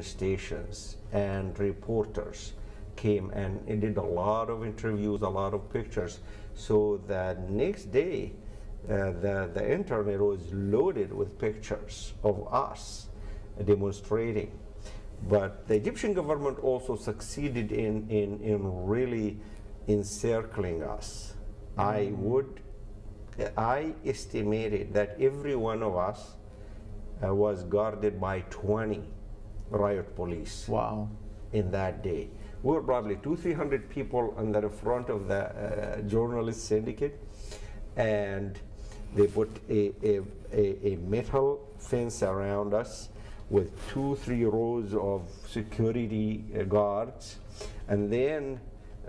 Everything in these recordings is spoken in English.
stations and reporters came and did a lot of interviews, a lot of pictures. So the next day, the internet was loaded with pictures of us demonstrating. But the Egyptian government also succeeded in really encircling us. I estimated that every one of us was guarded by 20 riot police. Wow. In that day. We were probably 200-300 people under the front of the journalist syndicate, and they put a metal fence around us with 2-3 rows of security guards. And then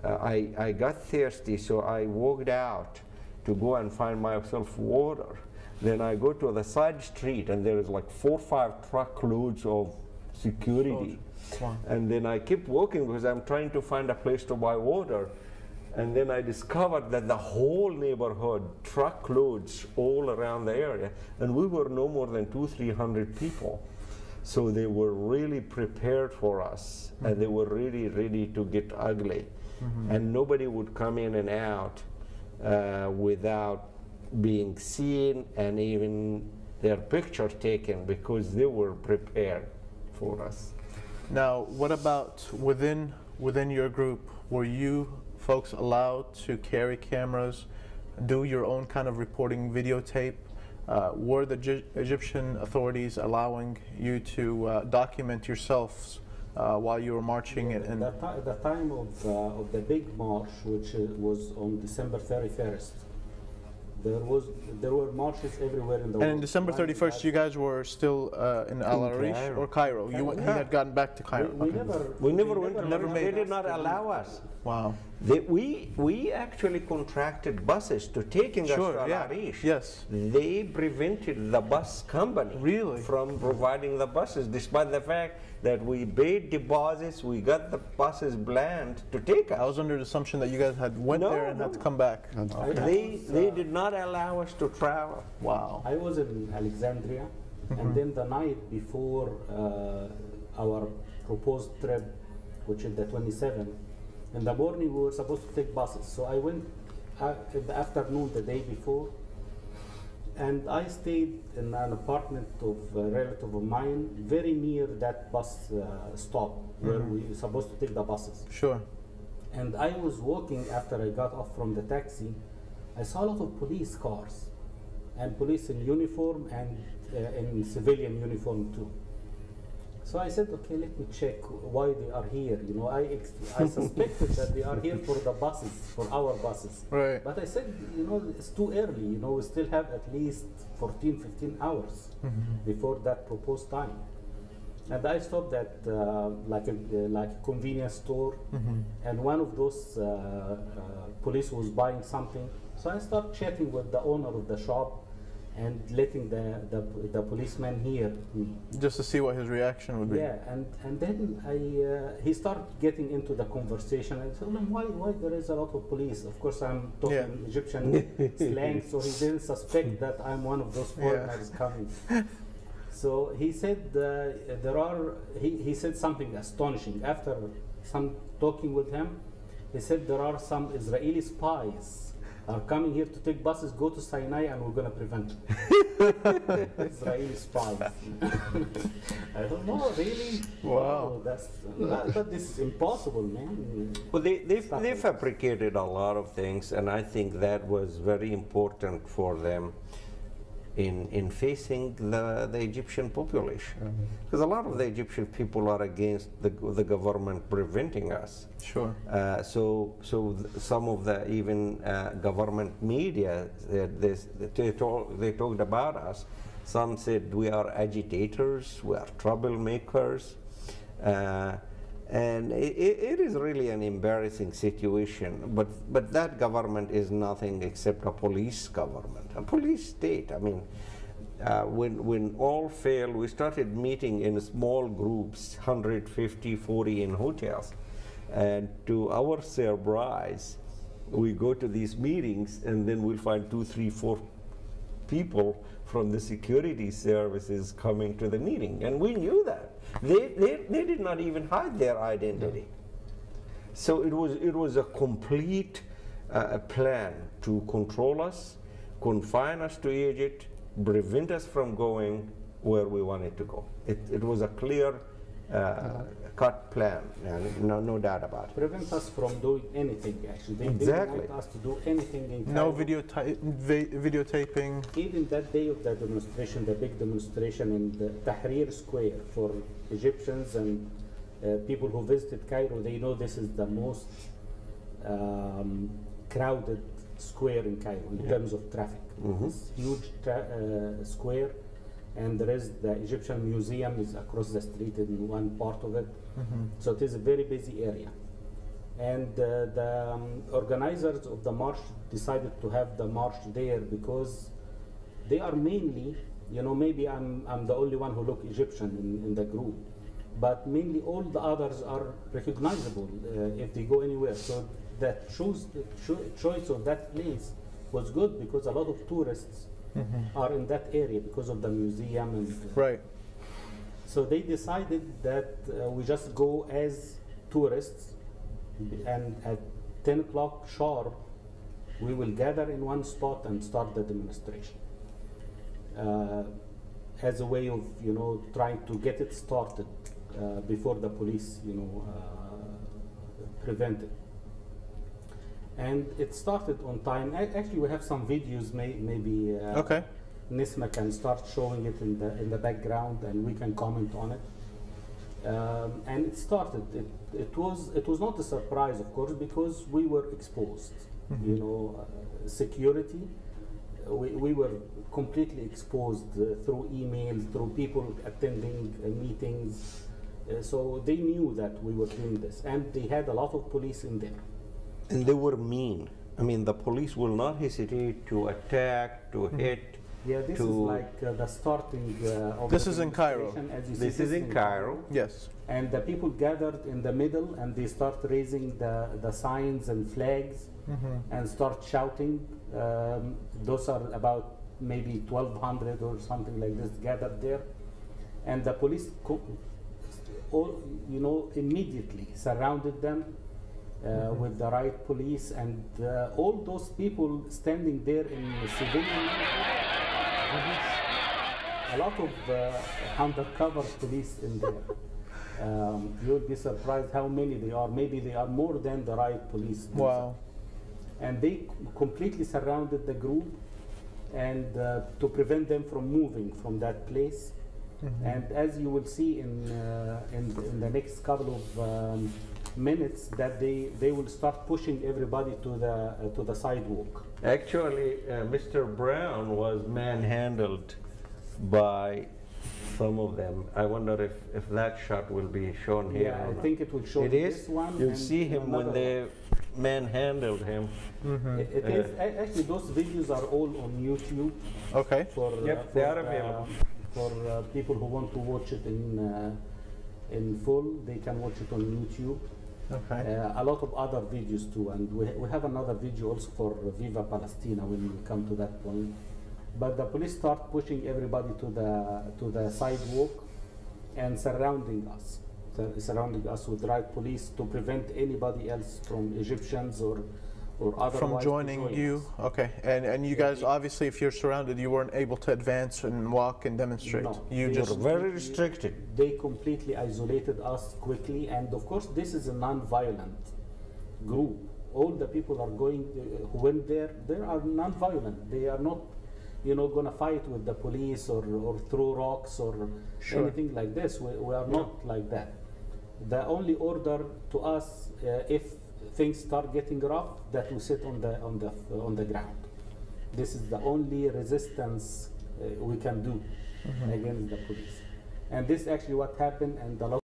I got thirsty, so I walked out to go and find myself water. Then I go to the side street, and there is like 4 or 5 truckloads of security. Wow. And then I kept walking because I'm trying to find a place to buy water. And then I discovered that the whole neighborhood, truckloads all around the area, and we were no more than 200-300 people. So they were really prepared for us, and they were really ready to get ugly. And nobody would come in and out without being seen and even their picture taken, because they were prepared for us. Now, what about within your group? Were you folks allowed to carry cameras, do your own kind of reporting, videotape? Were the Egyptian authorities allowing you to document yourselves while you were marching? And the time of the big march, which was on December 31st, there were marches everywhere in the world. And in December 31st, you guys were still in Al Arish or Cairo? You had gotten back to Cairo. We never went. They did not allow us. Wow. We actually contracted buses to taking us to Al Arish. Yes. They prevented the bus company from providing the buses, despite the fact that we paid deposits, we got the buses planned to take us. I was under the assumption that you guys had went there and had to come back. They did not allow us to travel. Wow. I was in Alexandria, and then the night before our proposed trip, which is the 27th, in the morning we were supposed to take buses. So I went in the afternoon the day before, and I stayed in an apartment of a relative of mine, very near that bus stop where we were supposed to take the buses. Sure. And I was walking after I got off from the taxi. I saw a lot of police cars, and police in uniform and in civilian uniform too. So I said, okay, let me check why they are here. You know, I suspected that they are here for the buses, for our buses. Right. But I said, you know, it's too early. You know, we still have at least 14, 15 hours before that proposed time. And I stopped at like a convenience store, and one of those police was buying something. So I started chatting with the owner of the shop and letting the policeman hear me. Just to see what his reaction would be. Yeah, and then he started getting into the conversation, and said, why there is a lot of police? Of course, I'm talking Egyptian slang, so he didn't suspect that I'm one of those foreigners coming. So he said he said something astonishing. After some talking with him, he said there are some Israeli spies are coming here to take buses, go to Sinai, and we're going to prevent them. Israeli spies. I don't know, really? Wow. But this is impossible, man. Well, they fabricated a lot of things, and I think that was very important for them in facing the Egyptian population. Because a lot of the Egyptian people are against the government preventing us. Sure. So some of the even government media, they talked about us. Some said we are agitators, we are troublemakers. And it is really an embarrassing situation, but that government is nothing except a police government, a police state. I mean, when all failed, we started meeting in small groups, 150, 40 in hotels. And to our surprise, we go to these meetings, and then we'll find 2, 3, 4 people from the security services coming to the meeting, and we knew that. They did not even hide their identity. So it was a complete plan to control us, confine us to Egypt, prevent us from going where we wanted to go. It was a clear cut plan, and no doubt about it. Prevent us from doing anything, actually. They Exactly. didn't want us to do anything in No Cairo. videotaping. Even that day of the demonstration, the big demonstration in the Tahrir Square for Egyptians and people who visited Cairo, they know this is the most crowded square in Cairo in terms of traffic. This huge square, and there is the Egyptian Museum is across the street in one part of it. So it is a very busy area. And the organizers of the march decided to have the march there because they are mainly, you know, maybe I'm the only one who look Egyptian in the group, but mainly all the others are recognizable if they go anywhere. So the choice of that place was good because a lot of tourists are in that area because of the museum. And Right. so they decided that we just go as tourists, and at 10 o'clock sharp, we will gather in one spot and start the demonstration. As a way of, you know, trying to get it started before the police, you know, prevent it. And it started on time. Actually, we have some videos. Maybe Okay. Nisma can start showing it in the background, and we can comment on it. And it started. It was not a surprise, of course, because we were exposed. You know, security. We were completely exposed through emails, through people attending meetings. So they knew that we were doing this, and they had a lot of police in there. And they were mean. I mean, the police will not hesitate to attack, to hit. Yeah, this is like the starting of This the is in Cairo. demonstration, as you This see, is in Cairo. Yes. And the people gathered in the middle, and they start raising the signs and flags and start shouting. Those are about maybe 1,200 or something like this gathered there. And the police, you know, immediately surrounded them with the riot police, and all those people standing there in civilian uniform. A lot of undercover police in there. You'll be surprised how many they are. Maybe they are more than the riot police. Wow. And they completely surrounded the group, and to prevent them from moving from that place. And as you will see in the next couple of minutes, that they will start pushing everybody to the sidewalk. Actually, Mr. Brown was manhandled by some of them. I wonder if that shot will be shown here. Yeah, or I not. think it will show It this is. one. You'll and see him when another they manhandled him. It is actually, those videos are all on YouTube Okay. for Yep, they are available. for people who want to watch it in full. They can watch it on YouTube. Okay. A lot of other videos too, and we have another video also for Viva Palestina when we come to that point. But the police start pushing everybody to the sidewalk and surrounding us with riot police to prevent anybody else from Egyptians or otherwise From to joining join you. us. Okay. And you guys, obviously, if you're surrounded, you weren't able to advance and walk and demonstrate. No, You they They just. were very restricted. They completely isolated us quickly, and of course this is a non-violent group. All the people are going who went there. They are non-violent. They are not, you know, going to fight with the police or throw rocks or Sure. anything like this. We are not like that. The only order to us, if things start getting rough, that we sit on the ground. This is the only resistance we can do against the police. And this is actually what happened, and a lot